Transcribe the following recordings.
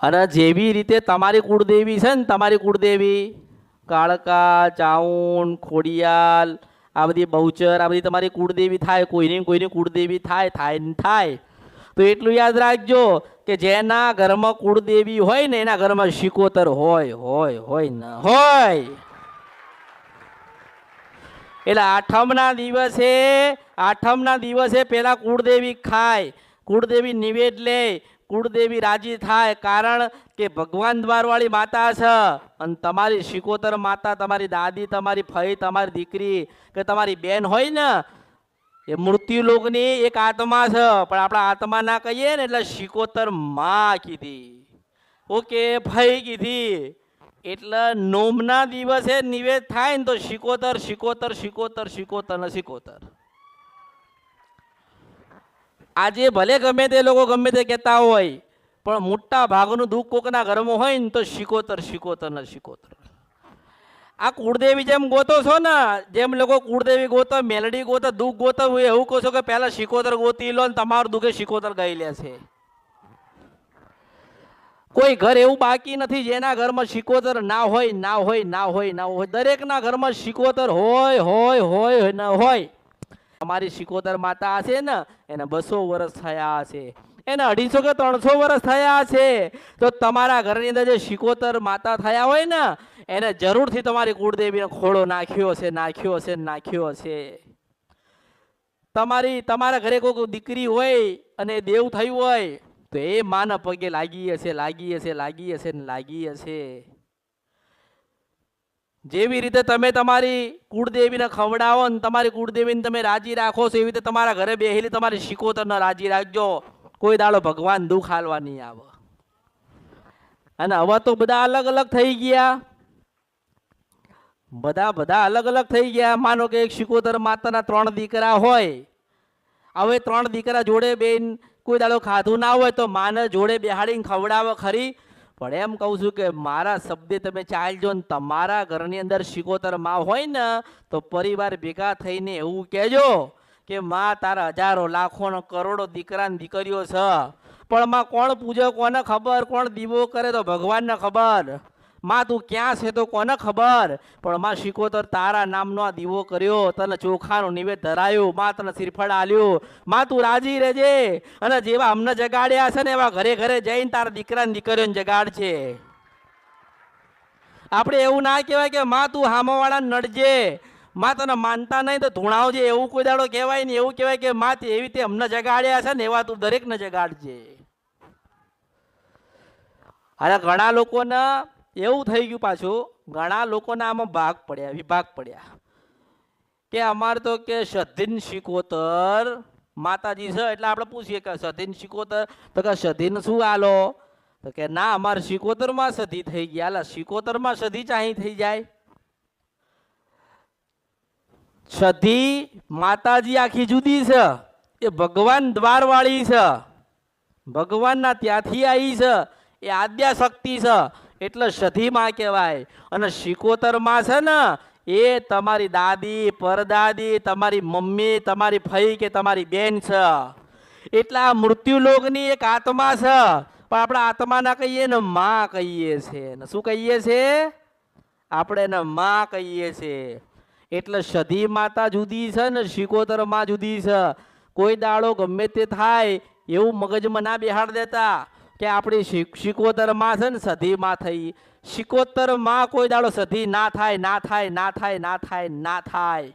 અને જેવી રીતે તમારી કુળદેવી છે ને, તમારી કુળદેવી કાળકા, ચાઉન, ખોડિયાલ, આ બધી બહુચર, આ બધી તમારી કુળદેવી થાય. કોઈની કુળદેવી થાય. તો એટલું યાદ રાખજો કે જેના ઘરમાં કુળદેવી હોય ને એના ઘરમાં શિકોતર હોય ન હોય. એટલે આઠમના દિવસે પેલા કુળદેવી ખાય, કુળદેવી નિવેદ લે, કુળદેવી રાજી થાય. કારણ કે ભગવાન દ્વારવાળી માતા છે અને તમારી શિકોતર માતા, તમારી દાદી, તમારી ફઈ, તમારી દીકરી કે તમારી બેન હોય ને, એ મૃત્યુલોકની એક આત્મા છે. પણ આપણા આત્મા ના કહીએ ને એટલે શિકોતર માં કીધી, ઓકે ફઈ કીધી. એટલે નોમના દિવસે નિવેદ થાય ને તો શિકોતર. આજે ભલે ગમે તે લોકો ગમે તે કહેતા હોય, પણ મોટા ભાગનું દુઃખ કોકના ઘરમાં હોય ને તો શિકોતર. આ કુળદેવી જેમ ગોતો છો ને, જેમ લોકો કુળદેવી ગોતો, મેલડી ગોતો, દુઃખ ગોતો, એવું કહો છો કે પહેલા શિકોતર ગોતી લો ને તમારું દુઃખે શિકોતર ગાઈ લે છે. કોઈ ઘર એવું બાકી નથી જેના ઘરમાં શિકોતર ના હોય. દરેકના ઘરમાં શિકોતર હોય. અમારી શિકોતર માતા છે ને, એને 200 વર્ષ થયા છે, એને 250 કે 300 વર્ષ થયા છે. તો તમારા ઘરની અંદર જે શિકોતર માતા થયા હોય ને, એને જરૂરથી તમારી કુળદેવીને ખોળો નાખ્યો છે. તમારા ઘરે કોઈ દીકરી હોય અને દેવ થયું હોય તો એ માના પગે લાગી હશે. જેવી રીતે તમે તમારી કુળદેવીને ખવડાવો ને તમારી કુળદેવીને તમે રાજી રાખો છો, એવી રીતે તમારા ઘરે બેહેલી તમારી શિકોતરને રાજી રાખજો. કોઈ દાડો ભગવાન દુઃખ હાલવા નહીં આવે. અને હવે તો બધા અલગ અલગ થઈ ગયા. માનો કે એક શિકોતર માતાના 3 દીકરા હોય. હવે 3 દીકરા જોડે બેન કોઈ દાડો ખાધું ના હોય તો માને જોડે બેહાડીને ખવડાવે ખરી. પણ એમ કહું છું કે મારા શબ્દે તમે ચાલજો ને તમારા ઘરની અંદર શિકોતર માં હોય ને તો પરિવાર ભેગા થઈને એવું કહેજો કે માં તારા હજારો લાખો ને કરોડો દીકરા ને દીકરીઓ છે, પણ માં કોણ પૂજે કોને ખબર, કોણ દીવો કરે તો ભગવાનને ખબર. માં તું ક્યાં છે તો કોને ખબર, પણ માં શિકોતર તારા નામનો આ દીવો કર્યો, તને ચોખાનું નિવેદ ધરાયું, માં તને શ્રીફળ આલ્યું. માં તું રાજી રહેજે. અને જેવા અમને જગાડ્યા છે ને એવા ઘરે ઘરે જઈને તારા દીકરા દીકરીઓને જગાડશે. આપણે એવું ના કહેવાય કે માં તું હામાવાળાને નડજે, માં તને માનતા નહીં તો ધૂણાવજે, એવું કોઈ દાડો કહેવાય ને. એવું કહેવાય કે માં એવી રીતે અમને જગાડ્યા છે ને એવા તું દરેકને જગાડજે. અને ઘણા લોકોને એવું થઈ ગયું, પાછું ઘણા લોકોના આમાં વિભાગ પડ્યા કે અમારે તો કે સધીન શિકોતર માતાજી છે. એટલે આપણે પૂછીએ કે સધીન શિકોતર, તો કે સધીન શું આલો? તો કે ના, અમારે શિકોતરમાં સધી થઈ ગયા. શિકોતરમાં સધી ચાહી થઈ જાય? સધી માતાજી આખી જુદી છે, એ ભગવાન દ્વારવાળી છે, ભગવાનના ત્યાંથી આવી છે, એ આદ્યા શક્તિ છે, એટલે સધીમાં કહેવાય. અને શિકોતરમાં છે ને એ તમારી દાદી, પરદાદી, તમારી મમ્મી, તમારી ફઈ કે તમારી બેન છે. એટલે આ મૃત્યુલોકની એક આત્મા છે, પણ આપણે આત્મા ના કહીએ ને માં કહીએ છીએ. શું કહીએ છીએ? આપણે એને માં કહીએ છીએ. એટલે સધી માતા જુદી છે ને શિકોતર માં જુદી છે. કોઈ દાડો ગમે તે થાય એવું મગજમાં ના બેહાડ દેતા કે આપણી શિકોતર માં છે ને સધી માં થઈ. શિકોતર માં કોઈ દાડો સધી ના થાય.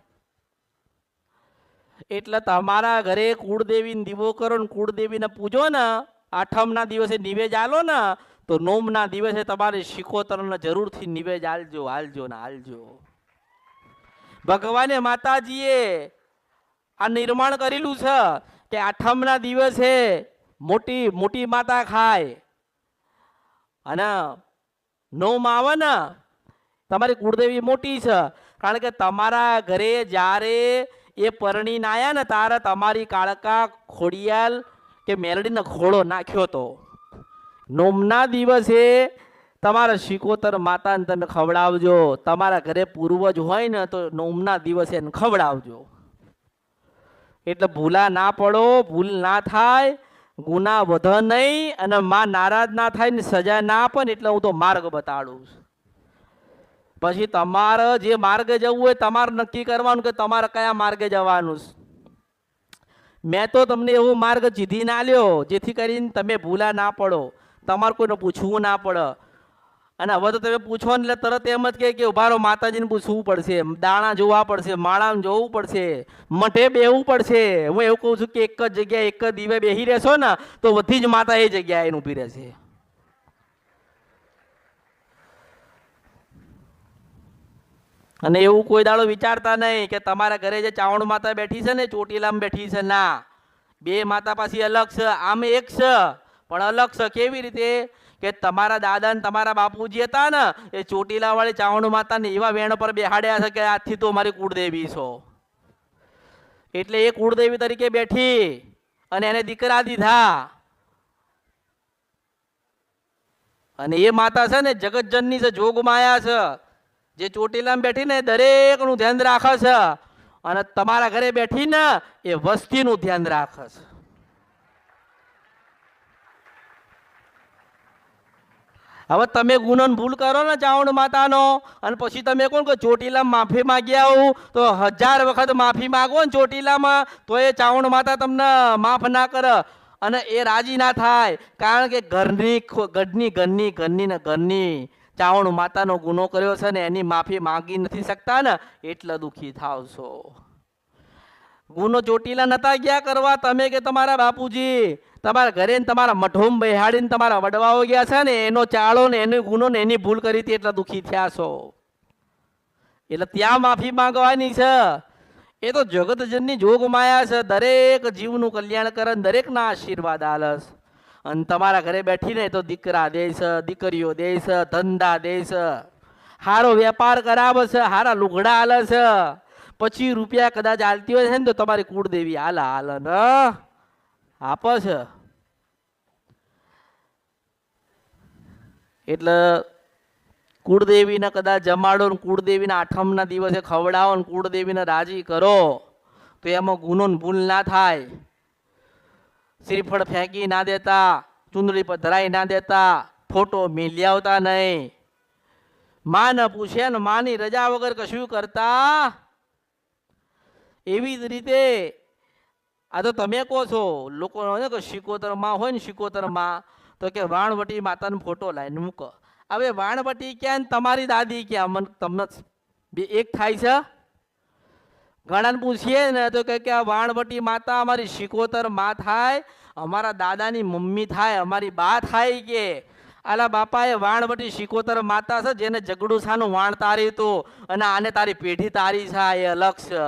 એટલે તમારા ઘરે કુળદેવીને દીવો કરો ને કુળદેવીને પૂજો ને, આઠમના દિવસે નિવેદ આલો ને, તો નોમના દિવસે તમારી શિકોતરને જરૂરથી નિવેદ આલજો. ભગવાને માતાજીએ આ નિર્માણ કરેલું છે કે આઠમના દિવસે મોટી માતા ખાય અને નોમ આવે ને તમારી કુળદેવી મોટી છે. કારણ કે તમારા ઘરે જ્યારે એ પરણીને આયા ને તારે તમારી કાળકા, ખોડિયાલ કે મેલડીને ખોળો નાખ્યો તો. નોમના દિવસે તમારા શિકોતર માતાને તમે ખવડાવજો. તમારા ઘરે પૂર્વજ હોય ને તો નોમના દિવસે એને ખવડાવજો. એટલે ભૂલા ના પડો, ભૂલ ના થાય. ગુના વધે નહીં અને માં નારાજ ના થાય ને સજા ના આપે ને એટલે હું તો માર્ગ બતાડું છું. પછી તમારે જે માર્ગે જવું હોય તમારે નક્કી કરવાનું કે તમારે કયા માર્ગે જવાનું છે. મેં તો તમને એવો માર્ગ ચીધી ના લ્યો જેથી કરીને તમે ભૂલા ના પડો, તમારે કોઈને પૂછવું ના પડે. અને હવે તો તમે પૂછો ને એટલે તરત એમ જ કે ઉભારો માતાજીને પૂછવું પડશે, દાણા જોવા પડશે, માળામાં જોવું પડશે, મઠે બેહવું પડશે. હું એવું કહું છું કે એક જ જગ્યાએ એક જ દીવે બેસી રહેશો ને તો બધી જ માતા એ જગ્યાએ ઊભી રહેશે. અને એવું કોઈ દાડો વિચારતા નહીં કે તમારા ઘરે જે ચાવણ માતા બેઠી છે ને ચોટીલામાં બેઠી છે, ના, બે માતા પાછી અલગ છે. આમ એક છે પણ અલગ છે. કેવી રીતે કે તમારા દાદા ને તમારા બાપુજી હતા ને એ ચોટીલા વાળી ચાવણ માતાને એવા વેણ પર બેહાડ્યા છે કે આજથી તો મારી કુળદેવી છો. એટલે એ કુળદેવી તરીકે બેઠી અને એને દીકરા દીધા. અને એ માતા છે ને જગતજનની છે, જોગમાયા છે. જે ચોટીલામાં બેઠી ને દરેકનું ધ્યાન રાખે છે અને તમારા ઘરે બેઠી ને એ વસ્તીનું ધ્યાન રાખે છે. હવે તમે ગુનો ભૂલ કરો ને ચાવણ માતાનો અને પછી તમે કોણ કે ચોટીલામાં માફી માગી આવું તો 1000 વખત માફી માગો ને ચોટીલામાં તો એ ચાવણ માતા તમને માફ ના કરે અને એ રાજી ના થાય. કારણ કે ઘરની ચાવણ માતાનો ગુનો કર્યો છે ને એની માફી માંગી નથી શકતા ને એટલે દુઃખી થાવ છો. ગુનો ચોટીલા નતા ગયા કરવા તમે કે તમારા બાપુજી તમારા ઘરે તમારા મઠોમ બેહાડીને તમારા વડવાઓ ગયા છે ને એનો ચાળો ને એનો ગુનો ને એની ભૂલ કરી હતી એટલે દુઃખી થયા છો. એટલે ત્યાં માફી માંગવાની છે. એ તો જગતજનની જોગ માયા છે, દરેક જીવનું કલ્યાણ કરે, દરેકના આશીર્વાદ આલે છે. અને તમારા ઘરે બેઠીને તો દીકરા દે છે, દીકરીઓ દે છે, ધંધા દે છે, સારો વેપાર કરાવે છે, સારા લુગડા આલે છે. 25 રૂપિયા કદાચ આલતી હોય છે ને તો તમારી કુળદેવી હાલે ને આપે છે. એટલે કુળદેવીને કદાચ જમાડો ને કુળદેવીના 8મના દિવસે ખવડાવો ને કુળદેવીને રાજી કરો તો એમાં ગુનો ભૂલ ના થાય. શ્રીફળ ફેંકી ના દેતા, ચુંદડી પર ધરાઈ ના દેતા, ફોટો મેલી આવતા નહીં, માં ને પૂછે ને માની રજા વગર કશું કરતા. એવી જ રીતે આ તો તમે કહો છો લોકો કે શિકોતર માં હોય ને શિકોતર માં તો કે વાણવટી માતાનો ફોટો લાવીને મૂકો. હવે વાણવટી ક્યાં તમારી દાદી ક્યાં? મને તમને બે એક થાય છે. ઘણાને પૂછીએ ને તો કે આ વાણવટી માતા અમારી શિકોતર માં થાય, અમારા દાદાની મમ્મી થાય, અમારી બા થાય કે આલા બાપાએ વાણવટી શિકોતર માતા છે જેને જગડું સાનું વાણ તારી હતું અને આને તારી પેઢી તારી છે એ અલગ છે.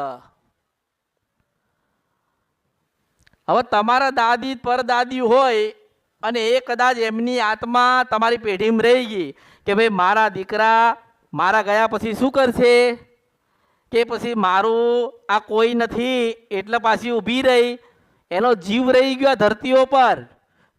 હવે તમારા દાદી પરદાદી હોય અને એ કદાચ એમની આત્મા તમારી પેઢીમાં રહી ગઈ કે ભાઈ મારા દીકરા મારા ગયા પછી શું કરશે, કે પછી મારું આ કોઈ નથી એટલે પાછી ઊભી રહી, એનો જીવ રહી ગયો ધરતીઓ પર.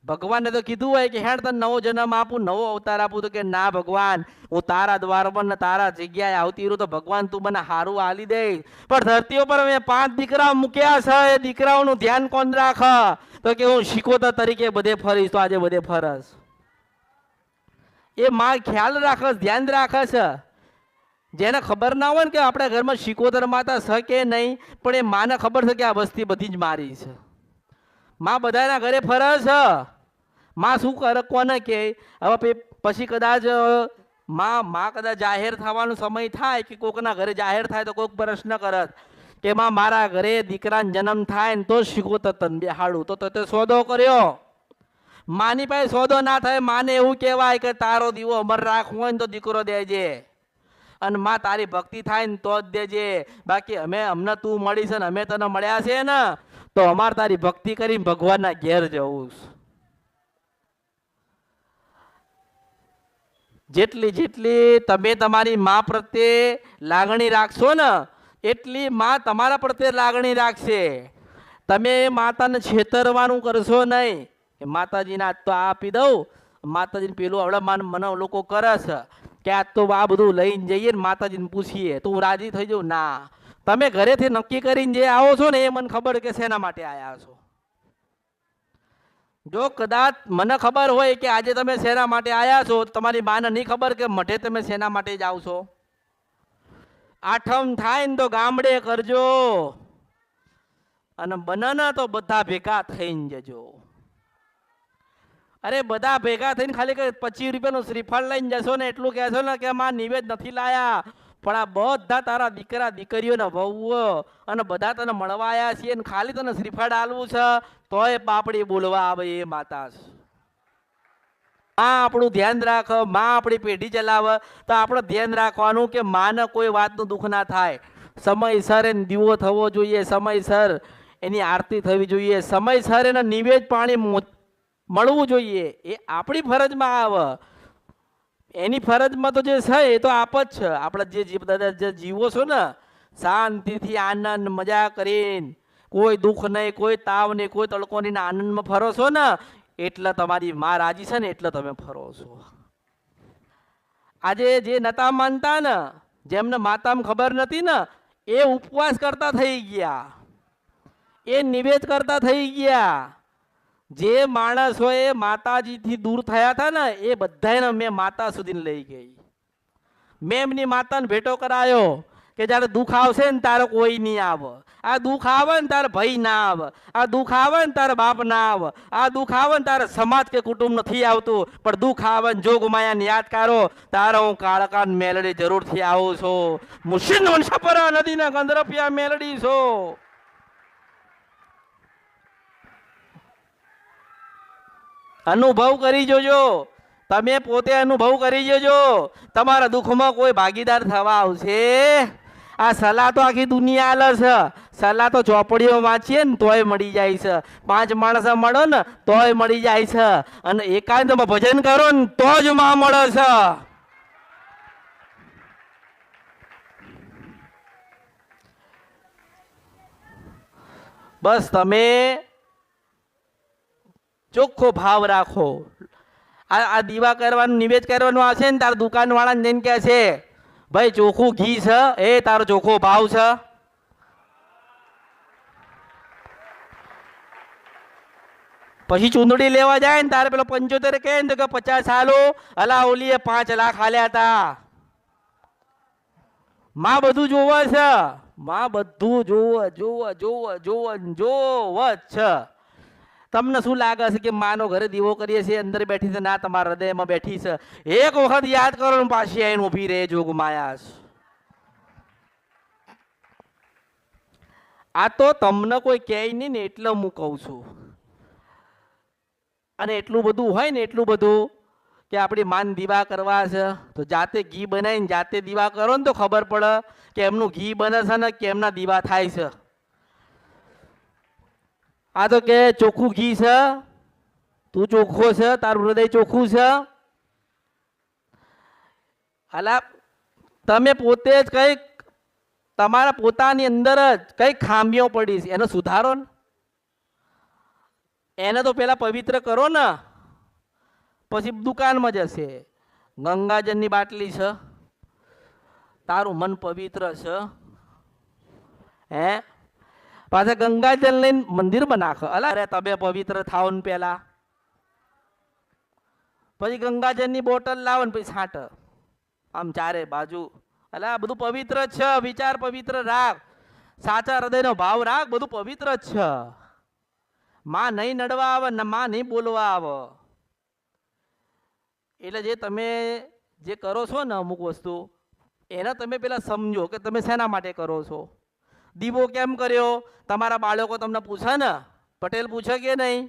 ભગવાને તો કીધું હોય કે હેડ તને નવો જન્મ આપું, નવો અવતાર આપું, તો કે ના ભગવાન હું તારા દ્વાર પર ને તારા જગ્યાએ આવતી રહું તો ભગવાન તું મને હારું આલી દે. પણ ધરતીઓ પર મેં 5 દીકરા મૂક્યા છે, એ દીકરાઓનું ધ્યાન કોણ રાખ? તો કે હું શિકોતર તરીકે બધે ફરીશ તો આજે બધે ફરસ. એ માં ખ્યાલ રાખે, ધ્યાન રાખે છે. જેને ખબર ના હોય ને કે આપણા ઘરમાં શિકોતર માતા છે કે નહીં, પણ એ માને ખબર છે કે આ વસ્તી બધી જ મારી છે. માં બધાના ઘરે ફરે છે. માં શું કરે કોને કે હવે પછી કદાચ માં કદાચ જાહેર થવાનો સમય થાય કે કોકના ઘરે જાહેર થાય તો કોઈક પ્રશ્ન કરત કે માં મારા ઘરે દીકરાનો જન્મ થાય ને તો શિકોતર તને બેહાડું, તો તે સોદો કર્યો. માની પાસે સોદો ના થાય, માને એવું કહેવાય કે તારો દીવો અમર રાખવો હોય ને તો દીકરો દેજે અને માં તારી ભક્તિ થાય ને તો જ દેજે. બાકી અમને તું મળી છે ને અમે તને મળ્યા છે ને તો અમારે તારી ભક્તિ કરીને ભગવાનના ઘેર જવું. જેટલી તમે તમારી માં પ્રત્યે લાગણી રાખશો ને એટલી માં તમારા પ્રત્યે લાગણી રાખશે. તમે માતાને છેતરવાનું કરશો નહીં કે માતાજીને આજ તો આ આપી દઉં, માતાજીને પેલું આવડે મને લોકો કરે છે કે આજ તો આ બધું લઈને જઈએ ને માતાજીને પૂછીએ તો હું રાજી થઈ જાઉં. ના, તમે ઘરેથી નક્કી કરીને જે આવો છો ને એ મને ખબર કે શેના માટે આવ્યા છો. જો કદાચ મને ખબર હોય કે આજે તમે શેના માટે આવ્યા છો, તમારી માને નહીં ખબર કે મઠે તમે શેના માટે જાઓ છો. આઠમ થાય ને તો ગામડે કરજો, અને બને તો બધા ભેગા થઈને જજો. અરે બધા ભેગા થઈને ખાલી કે 25 રૂપિયાનું શ્રીફળ લઈને જશો ને એટલું કહેશો ને કે માં નિવેદ નથી લાયા, પણ આ બધા તારા દીકરા દીકરીઓ ને વહુઓ અને બધા તને મળવા આવ્યા છીએ, ને ખાલી તને શ્રીફળ આલવું છે તોય પાપડી બોલવા આવે એ માતા. માં આપણું ધ્યાન રાખ, માં આપણી પેઢી ચલાવે, તો આપણે ધ્યાન રાખવાનું કે માને કોઈ વાતનું દુઃખ ના થાય. સમયસર એને દીવો થવો જોઈએ, સમયસર એની આરતી થવી જોઈએ, સમયસર એને નિવેદ પાણી મળવું જોઈએ. એ આપણી ફરજમાં આવે. એની ફરજમાં તો જે છે એ તો આપ જ છે. આપણે જે જીવો છો ને શાંતિથી આનંદ મજા કરીને, કોઈ દુઃખ નહીં, કોઈ તાવ નહીં, કોઈ તડકો નહીં, આનંદમાં ફરો છો ને એટલે તમારી માં રાજી છે ને એટલે તમે ફરો છો. આજે જે નતા માનતા ને, જેમને માતામાં ખબર નથી ને, એ ઉપવાસ કરતા થઈ ગયા, એ નિવેદ કરતા થઈ ગયા. જે માણસોએ માતાજીથી દૂર થયા હતા ને એ બધાને મેં માતા સુધી લઈ ગઈ. મેં એમની માતાને ભેટો કરાયો કે જ્યારે દુઃખ આવશે ને તારે કોઈ નહીં આવે, આ દુઃખ આવે ને તારે ભાઈ ના આવે, આ દુઃખ આવે ને તારે બાપ ના આવે, આ દુઃખ આવે ને તારે સમાજ કે કુટુંબ નથી આવતું, પણ દુઃખ આવે ને જોગમાયાને યાદ કરો તારે હું કાળકા મેલડી જરૂરથી આવું છું. મુશિન વંશપરા નદીના ગંધરપિયા મેલડી છો. અનુભવ કરી જોજો, તમે પોતે અનુભવ કરી જોજો. તમારા દુઃખમાં કોઈ ભાગીદાર થવા આવશે. આ સલાહ તો આખી દુનિયા આલે છે, સલાહ તો ચોપડીઓ વાંચીએ ને તોય મળી જાય છે, 5 માણસ મળો ને તોય મળી જાય છે, અને એકાંતમાં ભજન કરો ને તો જ માં મળે છે. બસ તમે ચોખ્ખો ભાવ રાખો. આ દીવા કરવાનું નિવેદ કરવાનું આવશે ને તાર દુકાનવાળાને જઈને કહે છે ભાઈ ચોખ્ખું ઘી છે, એ તારો ચોખ્ખો ભાવ છે. પછી ચૂંદડી લેવા જાય ને તારે પેલો 75 કહે ને તો કે 50 આલો, અલા ઓલીએ 5 લાખ આલ્યા હતા. માં બધું જોવે છે, માં બધું જોવે જોવે જોવે જોવે જોવે જ છે. તમને શું લાગે છે કે માનો ઘરે દીવો કરીએ છીએ અંદર બેઠી છે? ના, તમારા હૃદયમાં બેઠી છે. એક વખત યાદ કરો ને પાછી આવીને ઊભી રહે જોગમાયા. આ તો તમને કોઈ કહે નહીં ને એટલે હું કહું છું. અને એટલું બધું હોય ને, એટલું બધું કે આપણી માન દીવા કરવા છે તો જાતે ઘી બનાવીને જાતે દીવા કરો ને તો ખબર પડે કે એમનું ઘી બને છે ને કેમના દીવા થાય છે. આ તો કે ચોખ્ખું ઘી છે, તું ચોખ્ખો છે, તારું હૃદય ચોખ્ખું છે. અલા તમે પોતે જ કંઈક તમારા પોતાની અંદર જ કંઈક ખામીઓ પડી છે, એનો સુધારો ને. એને તો પેલા પવિત્ર કરો ને, પછી દુકાનમાં જશે. ગંગાજળની બાટલી છે, તારું મન પવિત્ર છે, હે પાછા ગંગાજળ લઈને મંદિરમાં નાખો. અલા અરે તમે પવિત્ર થાવ ને પેલા, પછી ગંગાજળની બોટલ લાવો ને પછી છાંટ આમ ચારે બાજુ. અલા બધું પવિત્ર જ છે. વિચાર પવિત્ર રાખ, સાચા હૃદયનો ભાવ રાખ, બધું પવિત્ર જ છે. માં નહીં નડવા આવે ને માં નહીં બોલવા આવે. એટલે જે તમે જે કરો છો ને અમુક વસ્તુ એને તમે પેલા સમજો કે તમે શેના માટે કરો છો. દીવો કેમ કર્યો? તમારા બાળકો તમને પૂછે ને, પટેલ પૂછે કે નહીં?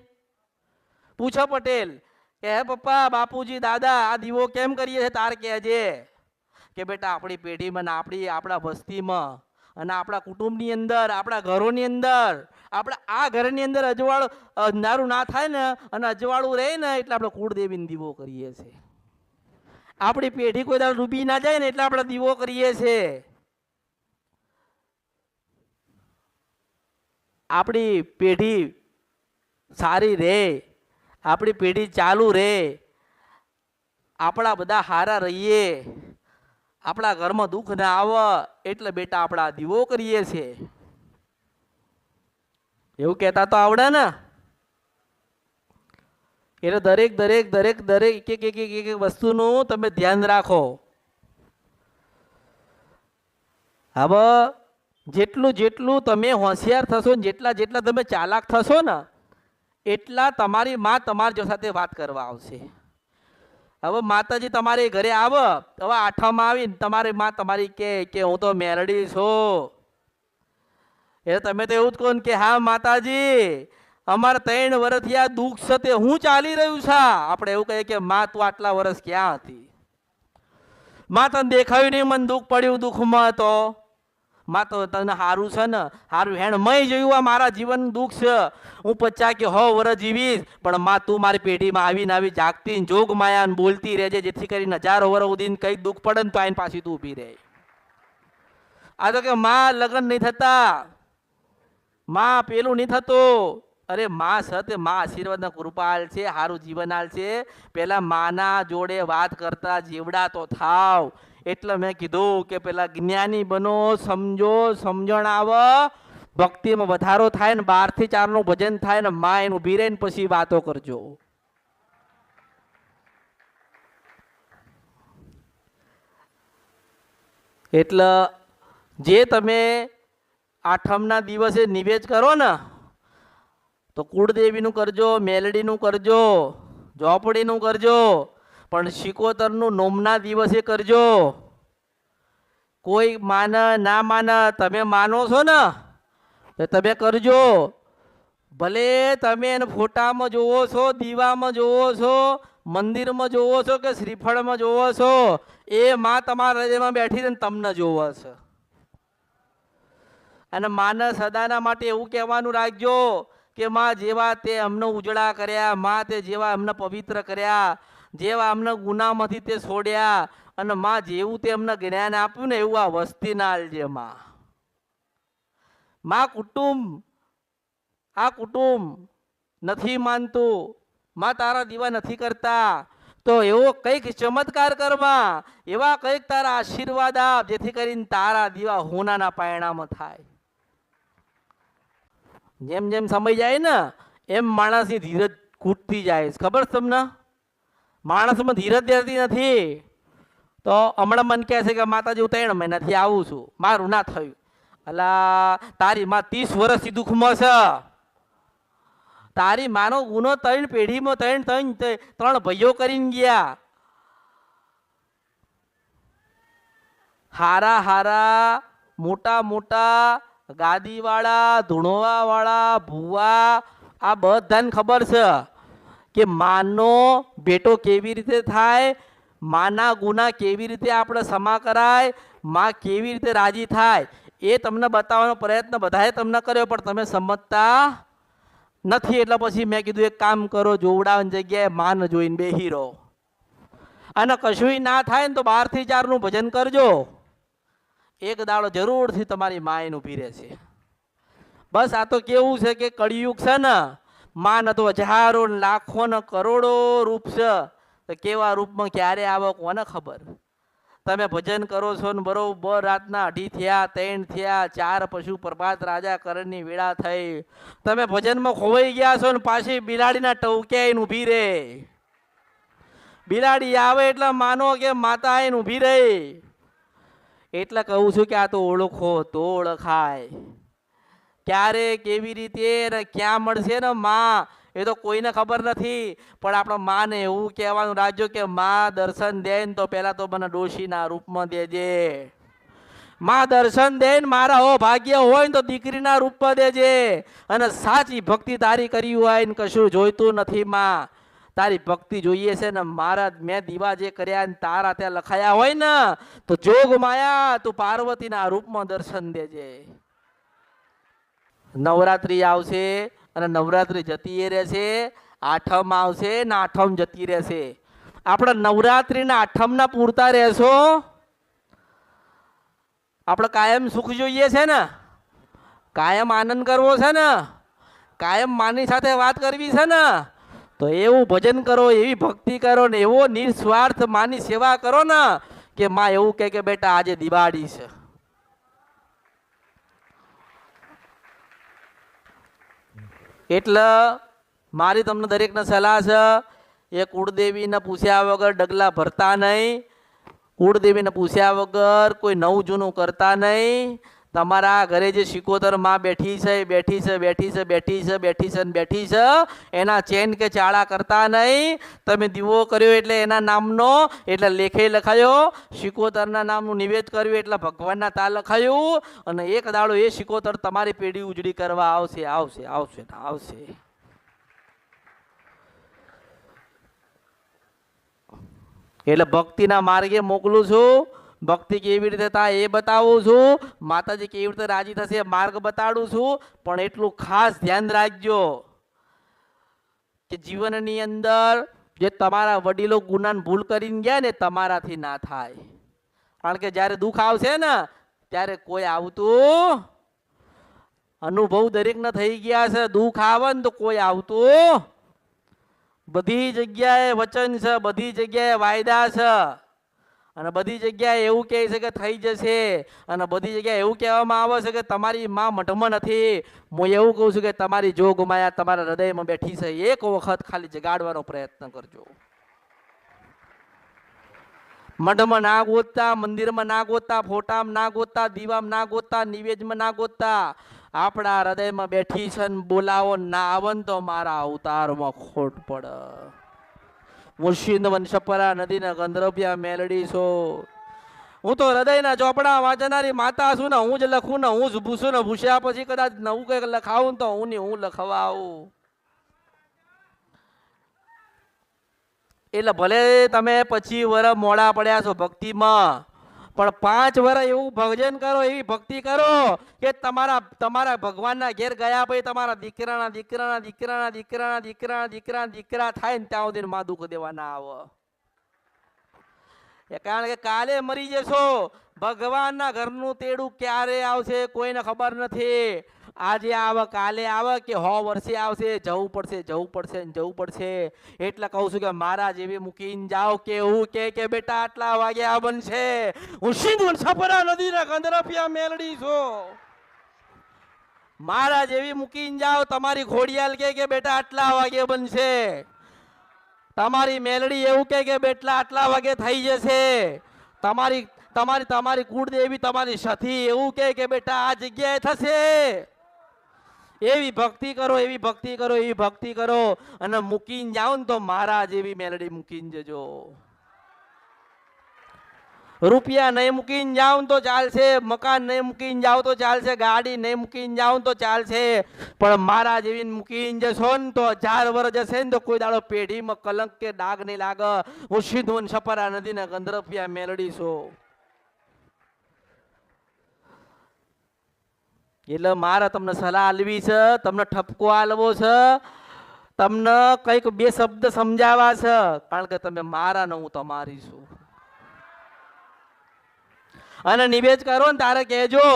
પૂછો પટેલ કે હે પપ્પા, બાપુજી, દાદા, આ દીવો કેમ કરીએ છે? તાર કહેજે કે બેટા આપણી પેઢીમાં, આપણા વસ્તીમાં અને આપણા કુટુંબની અંદર, આપણા ઘરોની અંદર, આપણા આ ઘરની અંદર અજવાળું અંધારું ના થાય ને અને અજવાળું રહે ને એટલે આપણે કુળદેવીને દીવો કરીએ છીએ. આપણી પેઢી કોઈ દાડો ડૂબી ના જાય ને એટલે આપણે દીવો કરીએ છીએ. આપણી પેઢી સારી રહે, આપણી પેઢી ચાલુ રહે, આપણા બધા હારા રહીએ, આપણા ઘરમાં દુઃખ ના આવે એટલે બેટા આપણા દીવો કરીએ છીએ. એવું કહેતા તો આવડે ને. એટલે દરેક દરેક દરેક દરેક એક એક એક એક એક વસ્તુનું તમે ધ્યાન રાખો. હવે જેટલું જેટલું તમે હોશિયાર થશો ને જેટલા જેટલા તમે ચાલાક થશો ને એટલા તમારી માં તમારી સાથે વાત કરવા આવશે. હવે માતાજી તમારે ઘરે આવો, હવે આઠમમાં આવીને તમારી માં તમારી કે હું તો મેરડી છું. એ તમે તો એવું જ કહો ને કે હા માતાજી અમારે 3 વર્ષથી આ દુઃખ છે તે હું ચાલી રહ્યું છે. આપણે એવું કહીએ કે માં તું આટલા વર્ષ ક્યાં હતી? માં તને દેખાયું નહીં, મને દુઃખ પડ્યું દુઃખમાં તો. માં તો તને સારું છે ને, સારું હેણ મય જોયું આ મારા જીવન દુઃખ છે, હું 50 કે 100 વર્ષ જીવીશ, પણ માં તું મારી પેઢીમાં આવીને આવી જાગતી જોગ માયા બોલતી રહેજે, જેથી કરીને 1000 વર્ષ સુધી કઈ દુઃખ પડે ને તો આઈને પાછી તું ઊભી રહે. આ તો કે માં લગ્ન નહીં થતા, માં પેલું નહીં થતું. અરે માં સત માં આશીર્વાદના કૃપા આલ છે, સારું જીવન આલ છે. પેલા માના જોડે વાત કરતા જીવડા તો થાવ. એટલે મેં કીધું કે પેલા જ્ઞાની બનો, સમજો, સમજણ આવે, ભક્તિમાં વધારો થાય ને 12 થી 4 નું ભજન થાય ને માં એનું ઊભી રહીને પછી વાતો કરજો. એટલે જે તમે આઠમના દિવસે નિવેદ કરો ને તો કુળદેવીનું કરજો, મેલડીનું કરજો, ઝોપડીનું કરજો, પણ શિકોતરનું નોમના દિવસે કરજો. કોઈ માને ના માને, તમે માનો છો ને તો તમે કરજો. ભલે તમે એને ફોટામાં જોવો છો, દીવામાં જોવો છો, મંદિરમાં જોવો છો કે શ્રીફળમાં જોવો છો, એ માં તમારા હૃદયમાં બેઠી ને તમને જોવો છે. અને માને સદાના માટે એવું કહેવાનું રાખજો કે માં જેવા તે અમને ઉજળા કર્યા, માં તે જેવા અમને પવિત્ર કર્યા, જેવા અમને ગુનામાંથી તે છોડ્યા, અને માં જેવું તે અમને જ્ઞાન આપ્યું ને એવું આ વસ્તી ના આલજે માં. માં આ કુટુંબ નથી માનતું, માં તારા દીવા નથી કરતા, તો એવો કંઈક ચમત્કાર કરવા, એવા કંઈક તારા આશીર્વાદ આપ જેથી કરીને તારા દીવા હોનાના પાયણામાં થાય. જેમ જેમ સમય જાય ને એમ માણસની ધીરજ ખૂટતી જાય. ખબર છે તમને? માણસમાં ધીરજ રહેતી નથી. તો હમણાં મને કહે છે કે માતાજી હું 3 મહિનાથી આવું છું, મારું ના થયું. અલા તારી માં 30 વર્ષથી દુઃખમાં છે. તારી માનો ગુનો 3 પેઢીમાં 3 ભાઈઓ કરીને ગયા. હારા હારા મોટા મોટા ગાદીવાળા, ધૂણવાવાળા, ભૂવા, આ બધાને ખબર છે કે માનો બેટો કેવી રીતે થાય, માના ગુના કેવી રીતે આપણે ક્ષમા કરાય, માં કેવી રીતે રાજી થાય, એ તમને બતાવવાનો પ્રયત્ન બધાએ તમને કર્યો, પણ તમે સમજતા નથી. એટલે પછી મેં કીધું એક કામ કરો, જોવડાવવાની જગ્યાએ માન જોઈને બેહી રહો. અને કશું ના થાય ને તો 12 થી 4 નું ભજન કરજો. એક દાડો જરૂરથી તમારી માય ઊભી રહેશે. બસ આ તો કેવું છે કે કળિયુગ છે ને, માં તો હજારો લાખો ને કરોડો રૂપ છે, તો કેવા રૂપમાં ક્યારે આવો કોને ખબર. તમે ભજન કરો છો ને બરોબર રાતના 2 થયા, 3 થયા, 4 પશુ પ્રભાત રાજા કરણની વેળા થઈ, તમે ભજનમાં ખોવાઈ ગયા છો ને પાછી બિલાડીના ટવકે આવીને ઊભી રહે. બિલાડી આવે એટલે માનો કે માતા આવીને ઊભી રહે. એટલે કહું છું કે આ તો ઓળખો તો ઓળખાય. ક્યારે કેવી રીતે ક્યાં મળશે ને માં એ તો કોઈને ખબર નથી. પણ આપણા માને એવું કહેવાનું રાખજો કે માં દર્શન દે ને તો પહેલા તો મને ડોશીના રૂપમાં દેજે. માં દર્શન દે ને મારા હો ભાગ્ય હોય ને તો દીકરીના રૂપમાં દેજે. અને સાચી ભક્તિ તારી કરી હોય ને કશું જોઈતું નથી માં, તારી ભક્તિ જોઈએ છે ને મારા મેં દીવા જે કર્યા ને તારા ત્યાં લખાયા હોય ને તો જોગ માયા તું પાર્વતીના રૂપમાં દર્શન દેજે. નવરાત્રી આવશે અને નવરાત્રી જતી રહેશે, આઠમ આવશે ને આઠમ જતી રહેશે. આપણે નવરાત્રીના આઠમના પૂરતા રહેશો. આપણે કાયમ સુખ જોઈએ છે ને, કાયમ આનંદ કરવો છે ને, કાયમ માની સાથે વાત કરવી છે ને, તો એવું ભજન કરો, એવી ભક્તિ કરો ને એવો નિસ્વાર્થ માની સેવા કરો ને કે માં એવું કહે કે બેટા આજે દિવાળી છે. એટલે મારી તમને દરેકને સલાહ છે એ કુળદેવીને પૂછ્યા વગર ડગલા ભરતા નહીં, કુળદેવીને પૂછ્યા વગર કોઈ નવું જૂનું કરતા નહીં. તમારા ઘરે જે શિકોતર માં બેઠી છે બેઠી છે બેઠી છે બેઠી છે બેઠી છે બેઠી છે એના ચેન કે ચાળા કરતા નહીં. તમે દીવો કર્યો એટલે એના નામનો એટલે લેખે લખાયો, શિકોતરના નામનું નિવેદ કર્યું એટલે ભગવાનના તા લખાયું. અને એક દાડો એ શિકોતર તમારી પેઢી ઉજળી કરવા આવશે આવશે આવશે આવશે. એટલે ભક્તિના માર્ગે મોકલું છું. ભક્તિ કેવી રીતે થાય એ બતાવું છું. માતાજી કેવી રીતે રાજી થશે માર્ગ બતાડું છું. પણ એટલું ખાસ ધ્યાન રાખજો કે જીવનની અંદર જે તમારા વડીલો ગુનાન ભૂલ કરીને ગયા ને તમારાથી ના થાય. કારણ કે જ્યારે દુઃખ આવશે ને ત્યારે કોઈ આવતું અનુભવ દરેકને થઈ ગયા છે. દુઃખ આવે ને તો કોઈ આવતું, બધી જગ્યાએ વચન છે, બધી જગ્યાએ વાયદા છે, અને બધી જગ્યાએ એવું કહે છે કે થઈ જશે, અને બધી જગ્યાએ એવું કહેવામાં આવે છે કે તમારી માં મઢમાં નથી. હું એવું કહું છું કે તમારી જોગ માયા તમારા હૃદયમાં બેઠી છે. એક વખત ખાલી જગાડવાનો પ્રયત્ન કરજો. મઢમાં ના ગોતતા, મંદિરમાં ના ગોતતા, ફોટામાં ના ગોતતા, દીવામાં ના ગોતતા, નિવેદમાં ના ગોતતા. આપણા હૃદયમાં બેઠી છે ને બોલાવો ના આવે ને તો મારા અવતારમાં ખોટ પડે. મુર્શિદ વંશપરા નદીના ગંધર્ભ્યા મેલડી છો. હું તો હૃદયના ચોપડા વાંચનારી માતા છું ને, હું જ લખું ને હું જ ભૂસું ને, ભૂસ્યા પછી કદાચ નવું કંઈક લખાવું તો હું લખવાવું. એટલે ભલે તમે 25 વર્ષ મોડા પડ્યા છો ભક્તિમાં, પણ 5 વર્ષ એવું ભજન કરો, એવી ભક્તિ કરો કે તમારા ભગવાનના ઘેર ગયા પછી તમારા દીકરાના દીકરાના દીકરાના દીકરાના દીકરાના દીકરાના દીકરા થાય ને ત્યાં સુધી માં દુઃખ દેવા ના આવે. કારણ કે કાલે મરી જશો. ભગવાનના ઘરનું તેડું ક્યારે આવશે કોઈને ખબર નથી. આજે આવે કાલે આવે કે 100 વર્ષે આવશે. જવું પડશે જવું પડશે જવું પડશે. એટલે કહું છું કે મારા જેવી મૂકીને જાઓ કે એવું કે બેટા આટલા વાગ્યા બનશે. હું સિંધુ છપરા નદીના ગંધર્ભ્યા મેલડી છું. મારા જેવી મૂકીને જાઓ. તમારી ઘોડિયાલ કે બેટા આટલા વાગે બનશે. તમારી મેલડી એવું કે બેટલા આટલા વાગે થઈ જશે. તમારી તમારી તમારી કુળદેવી તમારી સતી એવું કે બેટા આ જગ્યાએ થશે. એવી ભક્તિ કરો, એવી ભક્તિ કરો, એવી ભક્તિ કરો, અને મૂકીને જાઓ ને તો મારા જેવી મેલડી મૂકીને જજો. રૂપિયા નહીં મૂકીને જાઓ તો ચાલશે, મકાન નહીં મૂકીને જાઓ તો ચાલશે, ગાડી નહીં મૂકીને જાઓ તો ચાલશે, પણ મારા જેવી મૂકીને જશો ને તો 1000 વર્ષ જશે ને તો કોઈ દાડો પેઢીમાં કલંક કે ડાઘ નહીં લાગે. હું સિંધુ છપરા નદીના ગંધર્ભ્યા મેલડી છું. એટલે મારે તમને સલાહ આલવી છે, તમને ઠપકો આલવો છે, તમને કંઈક 2 શબ્દ સમજાવવા છે. કારણ કે તમે મારા ને હું તમારી છું. અને નિવેદ કરો ને તારે કહેજો.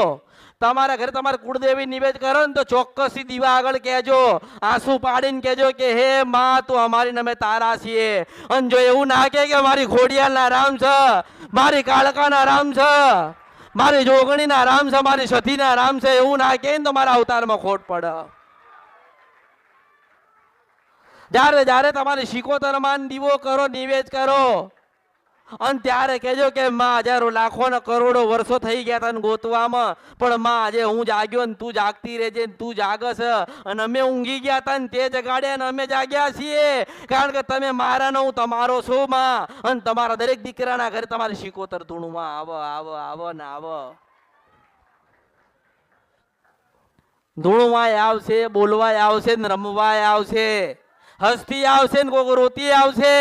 તમારા ઘરે તમારે કુળદેવી નિવેદ કરો ને તો ચોક્કસથી દીવા આગળ કહેજો, આંસુ પાડીને કહેજો કે હે માં તું અમારી ને અમે તારા છીએ. અને જો એવું ના કે મારી ઘોડિયાલના રામ છે, મારી કાળકાના રામ છે, મારી જોગણીના રામ છે, મારી સતીના રામ છે, એવું ના કે તો મારા અવતારમાં ખોટ પડે. જ્યારે જ્યારે તમારી શિકોતરમાં દીવો કરો, નિવેદ કરો, અને ત્યારે કહેજો કે માં 1000 લાખો ને કરોડો વર્ષો થઈ ગયા તને ગોતવામાં, પણ માં આજે હું જાગ્યો ને તું જાગતી રહેજે, તું જાગસ, અને અમે ઊંઘી ગયા તા ને તે જગાડ્યા ને અમે જાગ્યા છીએ. કારણ કે તમે મારા ને હું તમારો છો માં. અને તમારા દરેક દીકરાના ઘરે તમારી શિકોતર ધૂણમાં આવો આવો આવો ને આવો. ધૂણવાય આવશે, બોલવાય આવશે ને રમવાય આવશે, હસતી આવશે ને કોક રોતી આવશે,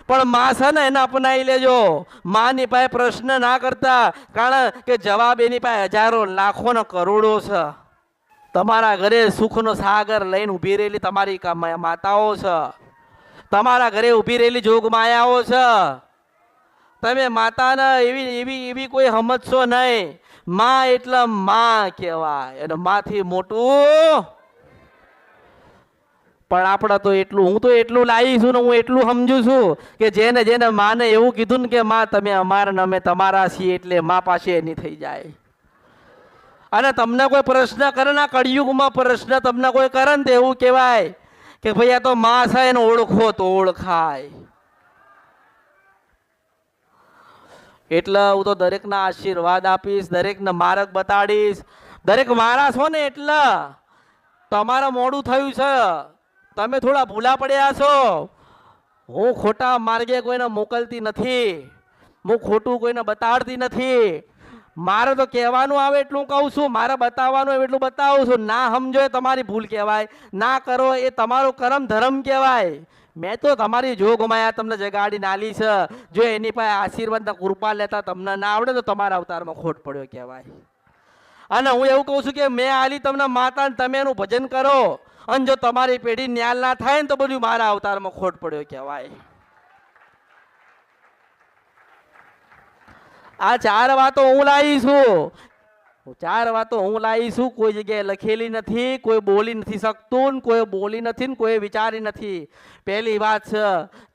પણ માં છે ને એને અપનાવી લેજો. માની પાસે પ્રશ્ન ના કરતા, કારણ કે જવાબ એની પાસે 1000 લાખો ને કરોડો છે. તમારા ઘરે સુખનો સાગર લઈને ઊભી રહેલી તમારી માતાઓ છે, તમારા ઘરે ઊભી રહેલી જોગ માયાઓ છે. તમે માતાને એવી એવી એવી કોઈ સમજશો નહીં. માં એટલે માં કહેવાય, અને માથી મોટું. પણ આપણે તો એટલું, હું તો એટલું લાવી છું ને હું એટલું સમજુ છું કે જેને જેને માને એવું કીધું ને કે માં તમે અમારા ને અમે તમારા છીએ, એટલે માં પાસે એની થઈ જાય. અને તમને કોઈ પ્રશ્ન કરે ને કળિયુગમાં પ્રશ્ન તમને કોઈ કરે ને તો એવું કહેવાય કે ભાઈ આ તો માં છે, એને ઓળખો તો ઓળખાય. એટલે હું તો દરેકના આશીર્વાદ આપીશ, દરેકને માર્ગ બતાડીશ. દરેક મારા છો ને એટલે તમારે મોડું થયું છે, તમે થોડા ભૂલા પડ્યા છો. હું ખોટા માર્ગે કોઈને મોકલતી નથી, હું ખોટું કોઈને બતાડતી નથી. મારે તો કહેવાનું આવે એટલું કહું છું, મારે બતાવવાનું આવે એટલું બતાવું છું. ના સમજો એ તમારી ભૂલ કહેવાય, ના કરો એ તમારો કરમ ધર્મ કહેવાય. મેં તો તમારી જોગમાયા તમને જગાડી નાલી છે. જો એની પાસે આશીર્વાદના કૃપા લેતા તમને ના આવડે તો તમારા અવતારમાં ખોટ પડ્યો કહેવાય. અને હું એવું કહું છું કે મેં આલી તમને માતા, તમે એનું ભજન કરો, અને જો તમારી પેઢી ન્યાલ ના થાય ને તો બધું મારા અવતારમાં ખોટ પડ્યો કહેવાય. આ ચાર વાતો હું લાવી છું, ચાર વાતો હું લાવી છું. કોઈ જગ્યાએ લખેલી નથી, કોઈ બોલી નથી શકતું, કોઈ બોલી નથી ને કોઈ વિચારી નથી. પહેલી વાત છે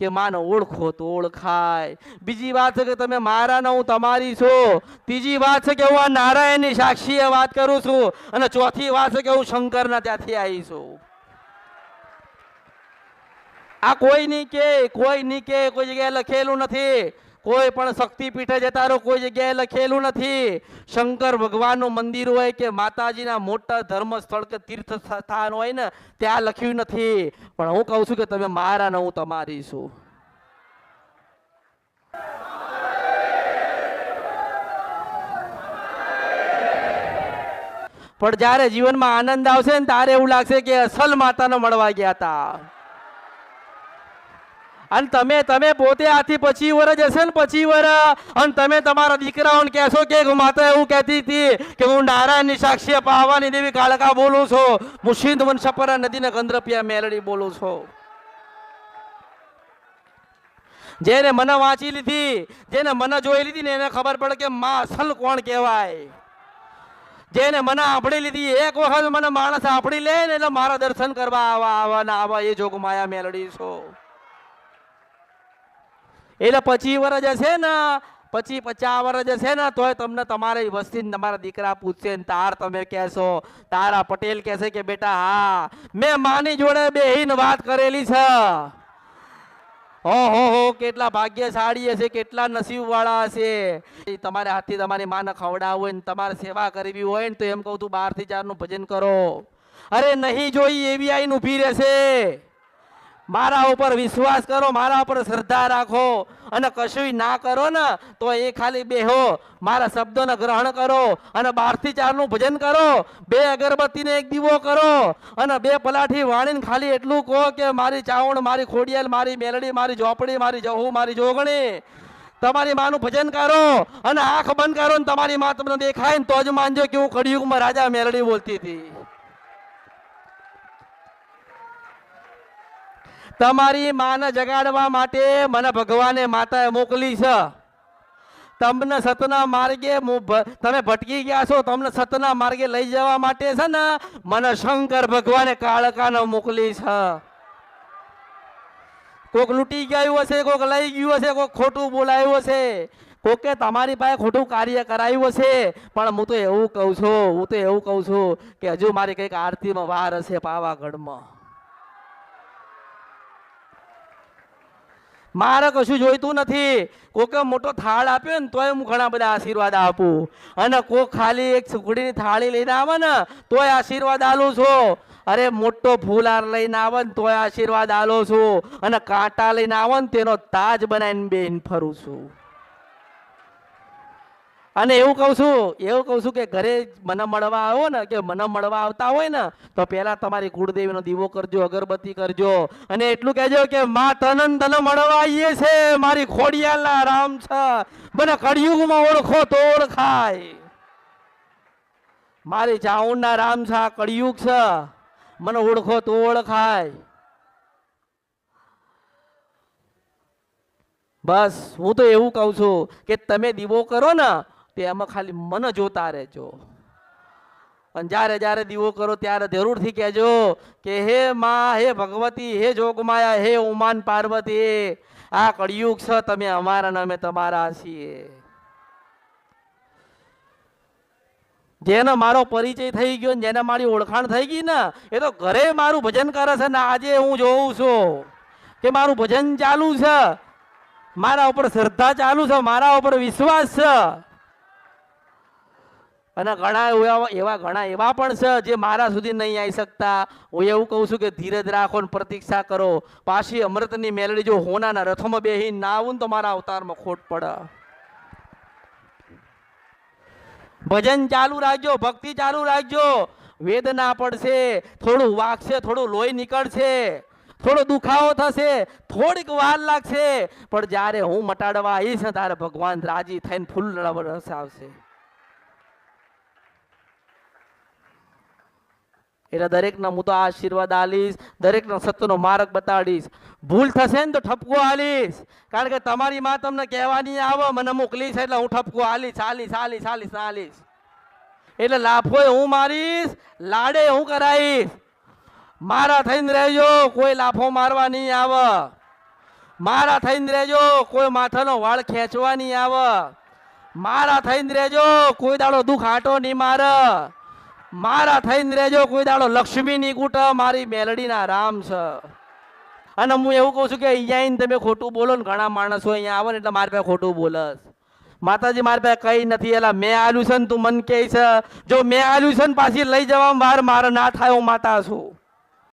કે માને ઓળખો તો ઓળખાય. બીજી વાત છે કે તમે મારા ને હું તમારી છું. ત્રીજી વાત છે કે હું આ નારાયણની સાક્ષીએ વાત કરું છું. અને ચોથી વાત છે કે હું શંકરના ત્યાંથી આવી છું. આ કોઈ નહીં કે, કોઈ નહીં કે, કોઈ જગ્યાએ લખેલું નથી. કોઈ પણ શક્તિપીઠે જતા રહો, કોઈ જગ્યાએ લખેલું નથી. શંકર ભગવાનનું મંદિર હોય કે માતાજીના મોટા ધર્મ સ્થળ કે તીર્થ સ્થાન હોય ને, ત્યાં લખ્યું નથી. પણ હું કહું છું કે તમે મારા ને હું તમારી છું. પણ જ્યારે જીવનમાં આનંદ આવશે ને ત્યારે એવું લાગશે કે અસલ માતાને મળવા ગયા હતા. અને તમે પોતે આથી 25 વર્ષ હશે ને, 25 વર્ષ, અને તમે તમારા દીકરાઓને કહેશો કે માતા એવું કહેતી હતી કે હું નારાયણની સાક્ષી પાવાની દેવી કાળકા બોલું છું, હું સિંધ વંશપરા નદીને ગંધર્પિયા મેલડી બોલું છું. જેને મને વાંચી લીધી, જેને મને જોઈ લીધી ને એને ખબર પડે કે માં અસલ કોણ કહેવાય. જેને મને આપણી લીધી, એક વખત મને માણસ આપણી લે ને એટલે મારા દર્શન કરવા આવા એ જોગમાયા મેલડી છો. એટલે 25 વર્ષ હશે ને, 50 વર્ષ હશે ને, તોય તમને તમારી વસ્તી તમારા દીકરા પૂછશે ને તાર તમે કહેશો, તારા પટેલ કહેશે કે બેટા હા મેં માની જોડે બેહીને વાત કરેલી છે. હો કેટલા ભાગ્યશાળી હશે, કેટલા નસીબ વાળા હશે. તમારે હાથથી તમારી માને ખવડાવવું હોય ને તમારે સેવા કરવી હોય ને તો એમ કહું તું 12 થી 4 નું ભજન કરો. અરે નહીં જોઈ એવી આઈને ઊભી રહેશે. મારા ઉપર વિશ્વાસ કરો, મારા ઉપર શ્રદ્ધા રાખો, અને કશું ના કરો ને તો એ ખાલી બેહો, મારા શબ્દોને ગ્રહણ કરો અને 12 થી 4 નું ભજન કરો. 2 અગરબત્તીને 1 દીવો કરો અને 2 પલાઠી વાણીને ખાલી એટલું કહો કે મારી ચાવણ, મારી ખોડિયાલ, મારી મેલડી, મારી ઝોપડી, મારી જહુ, મારી જોગણી. તમારી માનું ભજન કરો અને આંખ બંધ કરો ને તમારી મા તમને દેખાય ને તો જ માનજો કે હું કળિયુગમાં રાજા મેલડી બોલતી હતી. તમારી માને જગાડવા માટે મને ભગવાને માતાએ મોકલી છે. તમને સતના માર્ગે તમે ભટકી ગયા છો, તમને સતના માર્ગે લઈ જવા માટે છે ને મને શંકર ભગવાને કાળકાને મોકલી છે. કોક લૂંટી ગયું હશે, કોક લઈ ગયું હશે, કોક ખોટું બોલાયું હશે, કોકે તમારી પાસે ખોટું કાર્ય કરાયું હશે. પણ હું તો એવું કહું છું કે હજુ મારી કંઈક આરતીમાં વાર હશે પાવાગઢમાં. મારે કશું જોઈતું નથી. કોકે મોટો થાળ આપ્યો ને તોય હું ઘણા બધા આશીર્વાદ આપું, અને કોક ખાલી એક સુખડીની થાળી લઈને આવે ને તોય આશીર્વાદ આલું છું. અરે મોટો ફૂલહાર લઈને આવે ને તોય આશીર્વાદ આલું છું, અને કાંટા લઈને આવે ને તેનો તાજ બનાવીને બેન ફરું છું. અને એવું કહું છું કે ઘરે મને મળવા આવો ને, કે મને મળવા આવતા હોય ને તો પહેલા તમારી કુળદેવીનો દીવો કરજો, અગરબત્તી કરજો, અને એટલું કહેજો કે માં તને મળવા આવીએ છે, મારી ખોડિયાલના રામ છે, મને કળિયુગમાં ઓળખો તો ઓળખાય. મારી ચાઉંડના રામ છે, આ કળિયુગ છે, મને ઓળખો તો ઓળખાય. બસ હું તો એવું કહું છું કે તમે દીવો કરો ને તેમાં ખાલી મને જોતા રહેજો, અને જ્યારે જ્યારે દીવો કરો ત્યારે જરૂરથી કહેજો કે હે માં, હે ભગવતી, હે જોગમાયા, હે ઉમાન પાર્વતી, આ કળિયુગ છે, તમે અમારા ને અમે તમારા છીએ. જેનો મારો પરિચય થઈ ગયો ને જેને મારી ઓળખાણ થઈ ગઈ ને એ તો ઘરે મારું ભજન કરે છે ને આજે હું જોઉં છું કે મારું ભજન ચાલુ છે, મારા ઉપર શ્રદ્ધા ચાલુ છે, મારા ઉપર વિશ્વાસ છે. અને ઘણા એવા પણ છે જે મારા સુધી નહીં આવી શકતા. હું એવું કહું છું કે ધીરજ રાખો ને પ્રતીક્ષા કરો. પાછી અમૃતની મેલડી જો હોનાના રથમાં બેહીને ના આવું ને તો મારા અવતારમાં ખોટ પડે. ભજન ચાલુ રાખજો, ભક્તિ ચાલુ રાખજો. વેદના પડશે, થોડું વાગશે, થોડું લોહી નીકળશે, થોડો દુખાવો થશે, થોડીક વાર લાગશે, પણ જ્યારે હું મટાડવા આવીશ ને ત્યારે ભગવાન રાજી થઈને ફૂલ રસ આવશે. એટલે દરેકને હું તો આશીર્વાદ આલીશ, દરેકનો સત્યનો માર્ગ બતાડીશ. ભૂલ થશે ને તો ઠપકો આલીશ, કારણ કે તમારી માં તમને કહેવાની આવે મને મોકલી છે એટલે હું ઠપકો આલીશ. એટલે લાફોય હું મારીશ, લાડે હું કરાવીશ. મારા થઈને રહેજો, કોઈ લાફો મારવા નહીં આવે. મારા થઈને રહેજો, કોઈ માથાનો વાળ ખેંચવા નહીં આવે. મારા થઈને રહેજો, કોઈ દાડો દુઃખ આટો નહીં મારે. મારા થઈને રહેજો, કોઈ દાડો લક્ષ્મી ની કૂટ. મારી મેલડીના રામ છે. અને હું એવું કહું છું કે અહીંયા આવીને તમે ખોટું બોલો ને, ઘણા માણસો અહીંયા આવે ને એટલે મારી પાસે ખોટું બોલસ. માતાજી મારી પાસે કઈ નથી, એલા મેં આલ્યું છે ને તું મન કહે છે. જો મેં આલ્યું છે ને પાછી લઈ જવામાં વાર મારે ના થાય, હું માતા છું.